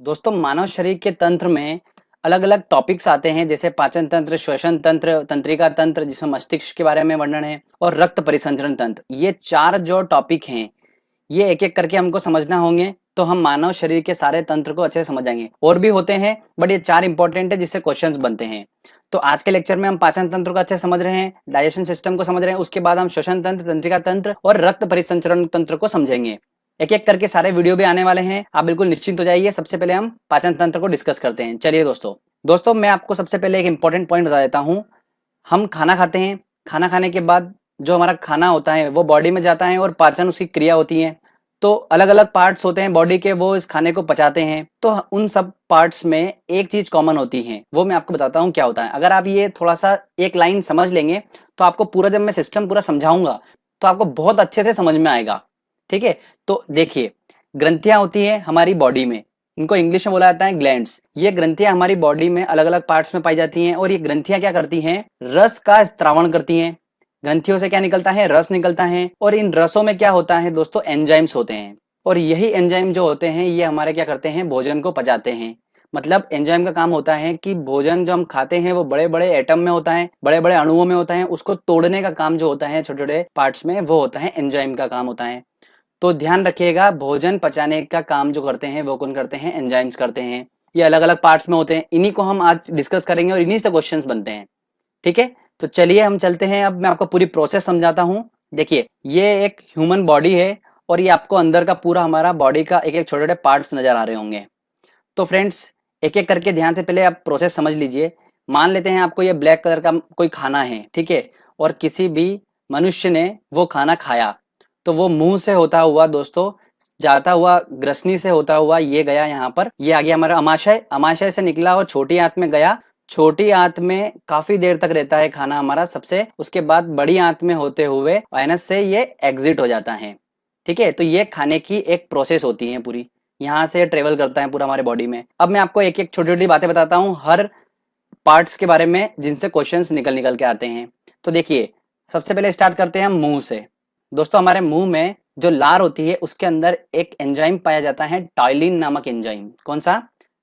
दोस्तों मानव शरीर के तंत्र में अलग अलग टॉपिक्स आते हैं जैसे पाचन तंत्र, श्वसन तंत्र, तंत्रिका तंत्र जिसमें मस्तिष्क के बारे में वर्णन है और रक्त परिसंचरण तंत्र। ये चार जो टॉपिक हैं ये एक एक करके हमको समझना होंगे तो हम मानव शरीर के सारे तंत्र को अच्छे से समझ जाएंगे। और भी होते हैं बट ये चार इंपॉर्टेंट है जिससे क्वेश्चंस बनते हैं। तो आज के लेक्चर में हम पाचन तंत्र को अच्छे से समझ रहे हैं, डाइजेशन सिस्टम को समझ रहे हैं, उसके बाद हम श्वसन तंत्र, तंत्रिका तंत्र और रक्त परिसंचरण तंत्र को समझेंगे। एक एक करके सारे वीडियो भी आने वाले हैं, आप बिल्कुल निश्चिंत हो जाइए। सबसे पहले हम पाचन तंत्र को डिस्कस करते हैं। चलिए दोस्तों मैं आपको सबसे पहले एक इंपॉर्टेंट पॉइंट बता देता हूँ। हम खाना खाते हैं, खाना खाने के बाद जो हमारा खाना होता है वो बॉडी में जाता है और पाचन उसकी क्रिया होती है। तो अलग अलग पार्ट्स होते हैं बॉडी के, वो इस खाने को पचाते हैं। तो उन सब पार्ट्स में एक चीज कॉमन होती है, वो मैं आपको बताता हूँ क्या होता है। अगर आप ये थोड़ा सा एक लाइन समझ लेंगे तो आपको पूरा, जब मैं सिस्टम पूरा समझाऊंगा तो आपको बहुत अच्छे से समझ में आएगा। ठीक है, तो देखिए, ग्रंथियां होती है हमारी बॉडी में, इनको इंग्लिश में बोला जाता है ग्लैंड्स। ये ग्रंथियां हमारी बॉडी में अलग अलग पार्ट्स में पाई जाती हैं और ये ग्रंथियां क्या करती हैं, रस का स्त्रावण करती हैं। ग्रंथियों से क्या निकलता है, रस निकलता है। और इन रसों में क्या होता है दोस्तों, एंजाइम्स होते हैं। और यही एंजाइम जो होते हैं ये हमारे क्या करते हैं, भोजन को पचाते हैं। मतलब एंजाइम का काम होता है कि भोजन जो हम खाते हैं वो बड़े बड़े एटम में होता है, बड़े बड़े अणुओं में होता है, उसको तोड़ने का काम जो होता है छोटे छोटे पार्ट्स में, वो होता है एंजाइम का काम होता है। तो ध्यान रखिएगा, भोजन पचाने का काम जो करते हैं वो कौन करते हैं, एंजाइम्स करते हैं। ये अलग अलग पार्ट्स में होते हैं, इन्हीं को हम आज डिस्कस करेंगे और इन्हीं से क्वेश्चंस बनते हैं। ठीक है, तो चलिए हम चलते हैं। अब मैं आपको पूरी प्रोसेस समझाता हूँ। देखिए, ये एक ह्यूमन बॉडी है और ये आपको अंदर का पूरा हमारा बॉडी का एक एक छोटे छोटे पार्ट्स नजर आ रहे होंगे। तो फ्रेंड्स, एक एक करके ध्यान से पहले आप प्रोसेस समझ लीजिए। मान लेते हैं आपको ये ब्लैक कलर का कोई खाना है, ठीक है, और किसी भी मनुष्य ने वो खाना खाया, तो वो मुंह से होता हुआ दोस्तों, जाता हुआ ग्रसनी से होता हुआ ये गया यहाँ पर, ये आ गया हमारा अमाशय, अमाशय से निकला और छोटी आंत में गया। छोटी आंत में काफी देर तक रहता है खाना हमारा सबसे, उसके बाद बड़ी आंत में होते हुए वायनस से ये एग्जिट हो जाता है। ठीक है, तो ये खाने की एक प्रोसेस होती है पूरी, यहाँ से ट्रेवल करता है पूरा हमारे बॉडी में। अब मैं आपको एक एक छोटी छोटी बातें बताता हूँ हर पार्ट्स के बारे में जिनसे क्वेश्चंस निकल निकल के आते हैं। तो देखिए, सबसे पहले स्टार्ट करते हैं हम मुंह से। दोस्तों हमारे मुंह में जो लार होती है उसके अंदर एक एंजाइम पाया जाता है, टाइलिन नामक एंजाइम। कौन सा,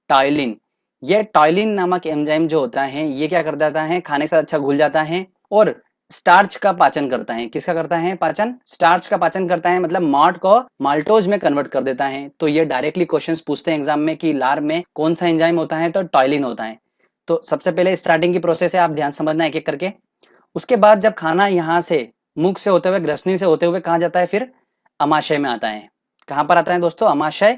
टाइलिन। ये टाइलिन नामक एंजाइम जो होता है ये क्या कर देता है, खाने के साथ अच्छा घुल जाता है और स्टार्च का पाचन करता है। किसका करता है पाचन, स्टार्च का पाचन करता है, मतलब माल्ट को माल्टोज में कन्वर्ट कर देता है। तो ये डायरेक्टली क्वेश्चंस पूछते हैं एग्जाम में कि लार में कौन सा एंजाइम होता है, तो टाइलिन होता है। तो सबसे पहले स्टार्टिंग की प्रोसेस है, आप ध्यान समझना एक एक करके। उसके बाद जब खाना यहाँ से मुख से होते हुए, ग्रसनी से होते हुए कहाँ जाता है, फिर अमाशय में आता है। कहाँ पर आता है दोस्तों, अमाशय,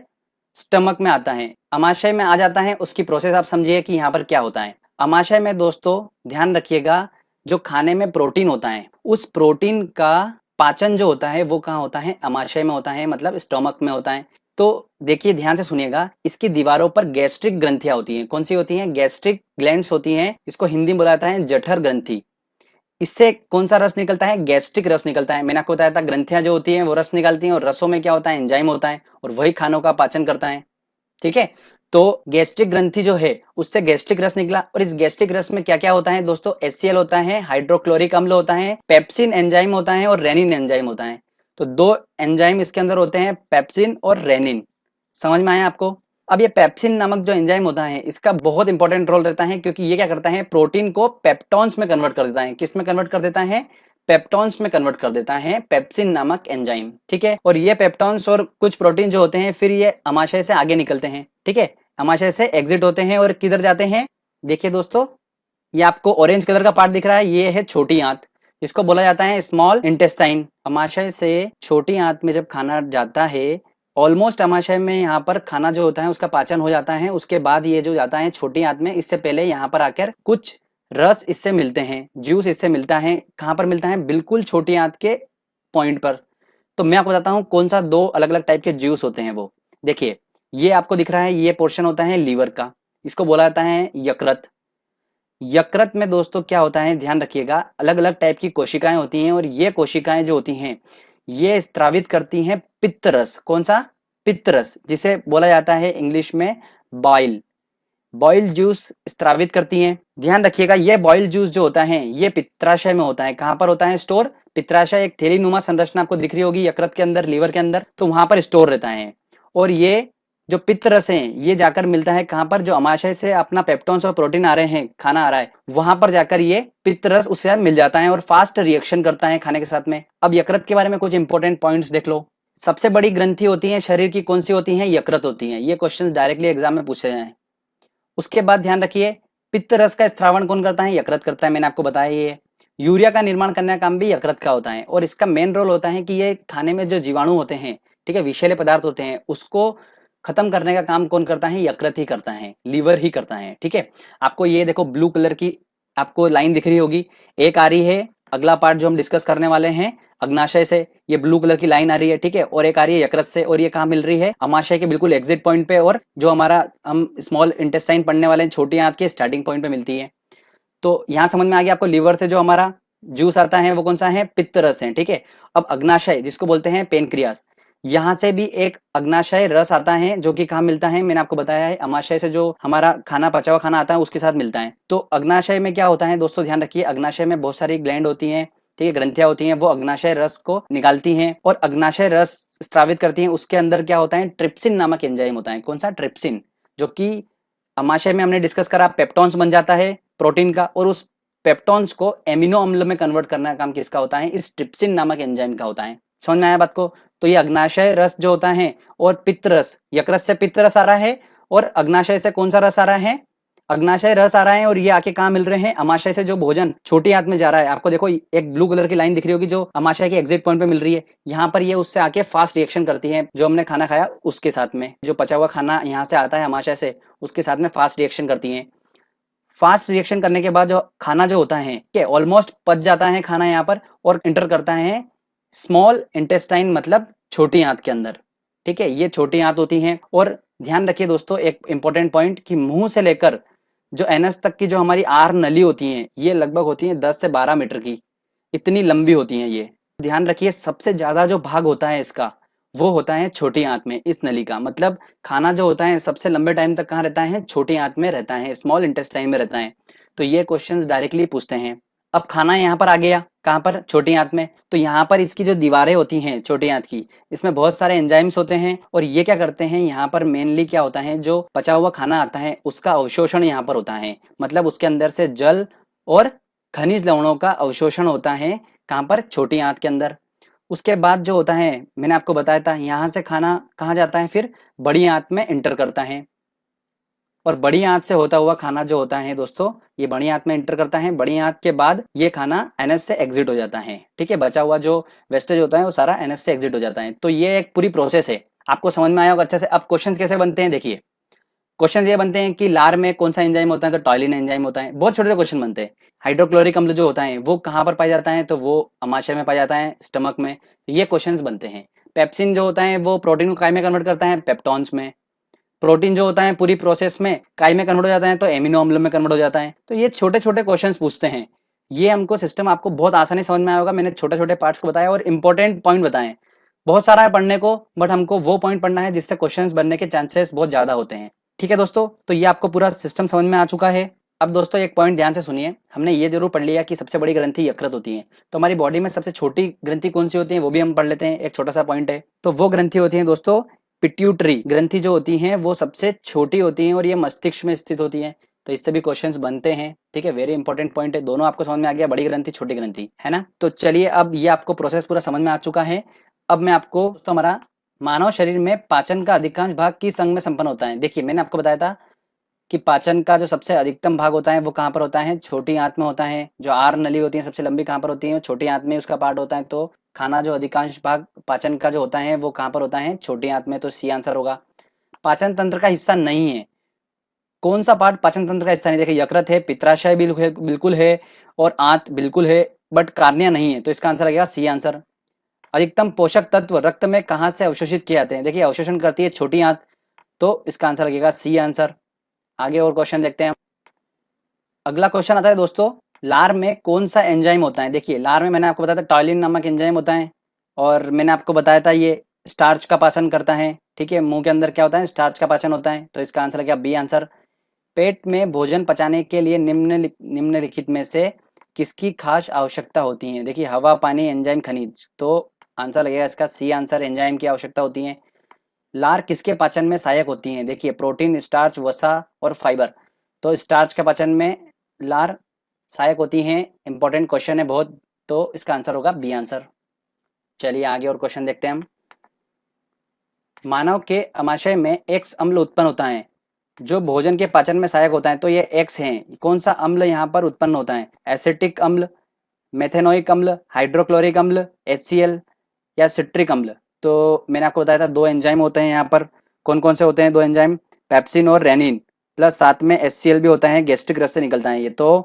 स्टमक में आता है। अमाशय में आ जाता है, उसकी प्रोसेस आप समझिए कि यहाँ पर क्या होता है। अमाशय में दोस्तों ध्यान रखिएगा, जो खाने में प्रोटीन होता है उस प्रोटीन का पाचन जो होता है वो कहाँ होता है, अमाशय में होता है, मतलब स्टमक में होता है। तो देखिए ध्यान से सुनिएगा, इसकी दीवारों पर गैस्ट्रिक ग्रंथियां होती हैं। कौन सी होती हैं, गैस्ट्रिक ग्लैंड्स होती हैं। इसको हिंदी में बोला जाता है जठर ग्रंथि। इससे कौन सा रस निकलता है, गैस्ट्रिक रस निकलता है। मैंने आपको बताया था ग्रंथियां जो होती हैं वो रस निकालती हैं और रसों में क्या होता है, एंजाइम होता है और वही खानों का पाचन करता है। ठीक है, तो गैस्ट्रिक ग्रंथि जो है उससे गैस्ट्रिक रस निकला और इस गैस्ट्रिक रस में क्या क्या होता है दोस्तों, HCl होता है, हाइड्रोक्लोरिक अम्ल होता है, पेप्सिन एंजाइम होता है और रेनिन एंजाइम होता है। तो दो एंजाइम इसके अंदर होते हैं, पेप्सिन और रेनिन। समझ में आया आपको। अब ये पेप्सिन नामक जो एंजाइम होता है इसका बहुत इंपॉर्टेंट रोल रहता है, क्योंकि ये क्या करता है, प्रोटीन को पेप्टॉन्स में कन्वर्ट कर देता है। किस में कन्वर्ट कर देता है, पेप्टॉन्स में कन्वर्ट कर देता है पेप्सिन नामक एंजाइम। ठीक है, और ये पेप्टॉन्स और कुछ प्रोटीन जो होते हैं फिर ये अमाशय से आगे निकलते हैं। ठीक है, अमाशय से एग्जिट होते हैं और किधर जाते हैं, देखिए दोस्तों, ये आपको ऑरेंज कलर का पार्ट दिख रहा है, ये है छोटी आंत, जिसको बोला जाता है स्मॉल इंटेस्टाइन। अमाशय से छोटी आंत में जब खाना जाता है, ऑलमोस्ट अमाशय में यहाँ पर खाना जो होता है उसका पाचन हो जाता है। उसके बाद ये जो जाता है छोटी आंत में, इससे पहले यहाँ पर आकर कुछ रस इससे मिलते हैं, जूस इससे मिलता है। कहाँ पर मिलता है, बिल्कुल छोटी आंत के पॉइंट पर। तो मैं आपको बताता हूँ कौन सा दो अलग अलग टाइप के जूस होते हैं वो। देखिए, ये आपको दिख रहा है, ये पोर्शन होता है लीवर का, इसको बोला जाता है यकृत। यकृत में दोस्तों क्या होता है, ध्यान रखिएगा, अलग अलग टाइप की कोशिकाएं होती हैं और ये कोशिकाएं जो होती हैं ये स्त्रावित करती हैं पित्त रस। कौन सा, पित्त रस, जिसे बोला जाता है इंग्लिश में बॉइल। बॉइल जूस स्त्रावित करती हैं। ध्यान रखिएगा, ये बॉइल जूस जो होता है ये पित्राशय में होता है। कहां पर होता है स्टोर, पित्राशय एक थैली नुमा संरचना आपको दिख रही होगी यकृत के अंदर, लीवर के अंदर, तो वहां पर स्टोर रहता है। और ये जो पित्त रस है ये जाकर मिलता है कहाँ पर, जो अमाशय से अपना पेप्टोन्स और प्रोटीन आ रहे हैं, खाना आ रहा है, वहां पर जाकर ये पित्त रस उससे मिल जाता है और फास्ट रिएक्शन करता है खाने के साथ में। अब यकृत के बारे में कुछ इंपॉर्टेंट पॉइंट्स देख लो। सबसे बड़ी ग्रंथि होती है शरीर की, कौन सी होती है? यकृत होती है। ये क्वेश्चन डायरेक्टली एग्जाम में पूछे जाए। उसके बाद ध्यान रखिए, पित्त रस का स्त्रावण कौन करता है? यकृत करता है, मैंने आपको बताया ये। यूरिया का निर्माण करने का काम भी यकृत का होता है और इसका मेन रोल होता है कि ये खाने में जो जीवाणु होते हैं, ठीक है, विषैले पदार्थ होते हैं, उसको खत्म करने का काम कौन करता है? यकृत ही करता है, लीवर ही करता है, ठीक है। आपको ये देखो ब्लू कलर की आपको लाइन दिख रही होगी, एक आ रही है, अगला पार्ट जो हम डिस्कस करने वाले हैं अग्नाशय से, ये ब्लू कलर की लाइन आ रही है, ठीक है, और एक आ रही है यकृत से, और ये कहाँ मिल रही है? अमाशय के बिल्कुल एग्जिट पॉइंट पे, और जो हमारा हम स्मॉल इंटेस्टाइन पढ़ने वाले हैं, छोटी आंत के स्टार्टिंग पॉइंट पे मिलती है। तो यहाँ समझ में आ गया आपको, लीवर से जो हमारा जूस आता है वो कौन सा है? पित्त रस है, ठीक है। अब अग्नाशय जिसको बोलते हैं पेनक्रियास, यहाँ से भी एक अग्नाशय रस आता है जो कि कहाँ मिलता है? मैंने आपको बताया है, अमाशय से जो हमारा खाना पचा हुआ खाना आता है उसके साथ मिलता है। तो अग्नाशय में क्या होता है दोस्तों, ध्यान रखिए, अग्नाशय में बहुत सारी ग्लैंड होती हैं, ठीक है, ग्रंथियां होती हैं, वो अग्नाशय रस को निकालती हैं और अग्नाशय रस स्त्रावित करती हैं। उसके अंदर क्या होता है? ट्रिप्सिन नामक एंजाइम होता है। कौन सा? ट्रिप्सिन, जो कि अमाशय में हमने डिस्कस करा, पेप्टोन्स बन जाता है प्रोटीन का, और उस पेप्टोन्स को एमिनो अम्ल में कन्वर्ट करने का काम किसका होता है? इस ट्रिप्सिन नामक एंजाइम का होता है। समझ में आया बात को? तो ये अग्नाशय रस जो होता है और पित्त रस, यकृत से पित्त रस आ रहा है और अग्नाशय से कौन सा रस आ रहा है? अग्नाशय रस आ रहा है, और ये आके कहाँ मिल रहे हैं? अमाशय से जो भोजन छोटी आंत में जा रहा है, आपको देखो एक ब्लू कलर की लाइन दिख रही होगी जो अमाशय के एग्जिट पॉइंट पे मिल रही है, यहाँ पर ये उससे आके फास्ट रिएक्शन करती है, जो हमने खाना खाया उसके साथ में, जो पचा हुआ खाना यहाँ से आता है अमाशय से, उसके साथ में फास्ट रिएक्शन करती है। फास्ट रिएक्शन करने के बाद जो खाना जो होता है कि ऑलमोस्ट पच जाता है खाना यहाँ पर, और इंटर करता है स्मॉल इंटेस्टाइन, मतलब छोटी आंत के अंदर, ठीक है, ये छोटी आंत होती है। और ध्यान रखिए दोस्तों एक इंपॉर्टेंट पॉइंट, कि मुंह से लेकर जो एनएस तक की जो हमारी आर नली होती है, ये लगभग होती है 10 से 12 मीटर की, इतनी लंबी होती है ये। ध्यान रखिए सबसे ज्यादा जो भाग होता है इसका, वो होता है छोटी आंत में, इस नली का। मतलब खाना जो होता है सबसे लंबे टाइम तक कहाँ रहता है? छोटी आंत में रहता है, स्मॉल इंटेस्टाइन में रहता है। तो ये क्वेश्चंस डायरेक्टली पूछते हैं। अब खाना यहाँ पर आ गया, कहाँ पर? छोटी आंत में। तो यहाँ पर इसकी जो दीवारें होती हैं छोटी आंत की, इसमें बहुत सारे एंजाइम्स होते हैं, और ये क्या करते हैं, यहाँ पर मेनली क्या होता है, जो पचा हुआ खाना आता है उसका अवशोषण यहाँ पर होता है। मतलब उसके अंदर से जल और खनिज लवणों का अवशोषण होता है, कहाँ पर? छोटी आंत के अंदर। उसके बाद जो होता है, मैंने आपको बताया था, यहाँ से खाना कहाँ जाता है? फिर बड़ी आंत में इंटर करता है, और बड़ी आंत से होता हुआ खाना जो होता है दोस्तों, ये बड़ी आंत में इंटर करता है। बड़ी आंत के बाद ये खाना एनएस से एग्जिट हो जाता है, ठीक है, बचा हुआ जो वेस्टेज होता है वो सारा एनएस से एग्जिट हो जाता है। तो ये एक पूरी प्रोसेस है, आपको समझ में आया होगा अच्छे से। अब क्वेश्चन कैसे बनते हैं, देखिए क्वेश्चन ये बनते हैं कि लार में कौन सा एंजाइम होता है, तो टॉयलिन एंजाइम होता है। बहुत छोटे छोटे क्वेश्चन बनते हैं। हाइड्रोक्लोरिक अम्ल जो होता है वो कहाँ पर पाया जाता है, तो वो अमाशय में पाया जाता है, स्टमक में। ये क्वेश्चंस बनते हैं। पेप्सिन जो होता है वो प्रोटीन को काय में कन्वर्ट करता है? पेप्टॉन्स में। प्रोटीन जो होता है पूरी प्रोसेस में काय में कन्वर्ट हो जाता है, तो एमिनो अम्ल में कन्वर्ट हो जाता है। तो ये छोटे छोटे क्वेश्चंस पूछते हैं। ये हमको सिस्टम आपको बहुत आसानी समझ में आया होगा। मैंने छोटे छोटे पार्ट्स को बताया और इंपॉर्टेंट पॉइंट बताए। बहुत सारा है पढ़ने को, बट हमको वो पॉइंट पढ़ना है जिससे क्वेश्चंस बनने के चांसेस बहुत ज्यादा होते हैं। ठीक है दोस्तों, तो ये आपको पूरा सिस्टम समझ में आ चुका है। अब दोस्तों एक पॉइंट ध्यान से सुनिए, हमने ये जरूर पढ़ लिया कि सबसे बड़ी ग्रंथि यकृत होती है, तो हमारी बॉडी में सबसे छोटी ग्रंथि कौन सी होती है वो भी हम पढ़ लेते हैं, एक छोटा सा पॉइंट है। तो वो ग्रंथि होती है दोस्तों पिट्यूटरी ग्रंथि, जो होती है वो सबसे छोटी होती है और ये मस्तिष्क में स्थित होती है। तो इससे भी क्वेश्चंस बनते हैं, ठीक है, वेरी इंपॉर्टेंट पॉइंट है। दोनों आपको समझ में आ गया, बड़ी ग्रंथि छोटी ग्रंथि, है ना। तो चलिए अब ये आपको प्रोसेस पूरा समझ में आ चुका है। अब मैं आपको दोस्तों, हमारा मानव शरीर में पाचन का अधिकांश भाग किस अंग में संपन्न होता है? देखिए मैंने आपको बताया था कि पाचन का जो सबसे अधिकतम भाग होता है वो कहाँ पर होता है? छोटी आंत में होता है। जो आर नली होती है सबसे लंबी कहाँ पर होती है? छोटी आंत में उसका पार्ट होता है। तो खाना जो अधिकांश भाग पाचन का जो होता है वो कहाँ पर होता है? छोटी आंत में। तो सी आंसर होगा। पाचन तंत्र का हिस्सा नहीं है, कौन सा पार्ट पाचन तंत्र का हिस्सा नहीं? देखिए यकृत है, पित्राशय बिल्कुल है, और आंत बिल्कुल है, बट कार्निया नहीं है। तो इसका आंसर लगेगा सी आंसर। अधिकतम पोषक तत्व रक्त में कहाँ से अवशोषित किए जाते हैं? देखिए अवशोषण करती है छोटी आंत, तो इसका आंसर लगेगा सी आंसर। आगे और क्वेश्चन देखते हैं। अगला क्वेश्चन आता है दोस्तों, लार में कौन सा एंजाइम होता है? देखिए लार में मैंने आपको बताया था टॉयलिन नामक एंजाइम होता है, और मैंने आपको बताया था ये स्टार्च का पाचन करता है, ठीक है, मुंह के अंदर क्या होता है? स्टार्च का पाचन होता है। तो इसका आंसर क्या? B answer. पेट में भोजन पचाने के लिए निम्नलिखित में से किसकी खास आवश्यकता होती है? देखिए हवा, पानी, एंजाइम, खनिज। तो आंसर लगेगा इसका सी आंसर, एंजाइम की आवश्यकता होती है। लार किसके पाचन में सहायक होती हैं? देखिए प्रोटीन, स्टार्च, वसा और फाइबर। तो स्टार्च के पाचन में लार सहायक होती हैं। इंपॉर्टेंट क्वेश्चन है बहुत, तो इसका आंसर होगा बी आंसर। चलिए आगे और क्वेश्चन देखते हैं हम। मानव के अमाशय में एक्स अम्ल उत्पन्न होता है जो भोजन के पाचन में सहायक होता है, तो ये एक्स है। कौन सा अम्ल यहाँ पर उत्पन्न होता है? एसिटिक अम्ल, मेथेनोइक अम्ल, हाइड्रोक्लोरिक अम्ल, HCl या सिट्रिक अम्ल? तो मैंने आपको बताया था दो एंजाइम होते हैं यहाँ पर। कौन कौन से होते हैं दो एंजाइम? पेप्सिन और रेनिन, प्लस साथ में HCl भी होता है, गैस्ट्रिक रस से निकलता है ये। तो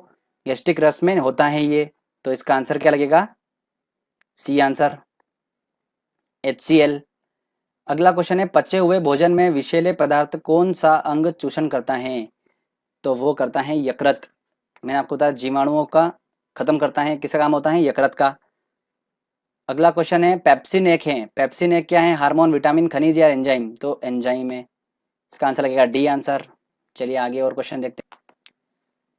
गैस्ट्रिक रस में होता है ये, तो इसका आंसर क्या लगेगा? C answer, HCl। अगला क्वेश्चन है, पचे हुए भोजन में विषैले पदार्थ कौन सा अंग चूषण करता है? तो वो करता है यकृत। मैंने आपको बताया जीवाणुओं का खत्म करता है, किसका काम होता है? यकृत का। अगला क्वेश्चन है, पेप्सिन एक है, पेप्सिन एक क्या है? हार्मोन, विटामिन, खनिज या एंजाइम? तो एंजाइम है, इसका आंसर लगेगा डी आंसर। चलिए आगे और क्वेश्चन देखते हैं।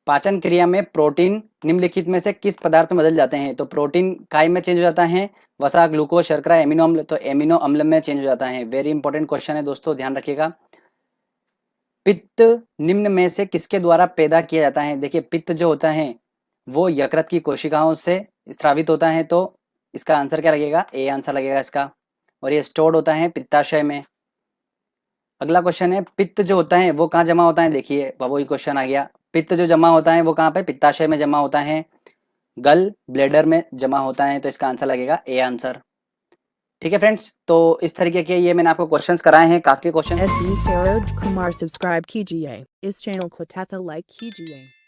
पाचन क्रिया में प्रोटीन निम्नलिखित में से किस पदार्थ में बदल जाते हैं? तो प्रोटीन काय में चेंज हो जाता है, वसा, ग्लूकोज, शर्करा, एमिनो अम्ल? तो एमिनो अम्ल में चेंज हो जाता है। वेरी इंपॉर्टेंट क्वेश्चन है दोस्तों, ध्यान रखिएगा। पित्त निम्न में से किसके द्वारा पैदा किया जाता है? देखिए पित्त जो होता है वो यकृत की कोशिकाओं से स्रावित होता है, तो इसका आंसर क्या लगेगा? ए आंसर लगेगा इसका। और ये स्टोर्ड होता है पित्ताशय में। अगला क्वेश्चन है, पित्त जो होता है वो कहाँ जमा होता है? देखिए वही क्वेश्चन आ गया, पित्त जो जमा होता है वो कहाँ पे? पित्ताशय में जमा होता है, गल ब्लेडर में जमा होता है, तो इसका आंसर लगेगा ए आंसर। ठीक है फ्रेंड्स, तो इस तरीके के ये मैंने आपको क्वेश्चंस कराए हैं, काफी question. SB Saroj Kumar subscribe कीजिए, इस चैनल को तथा लाइक कीजिए।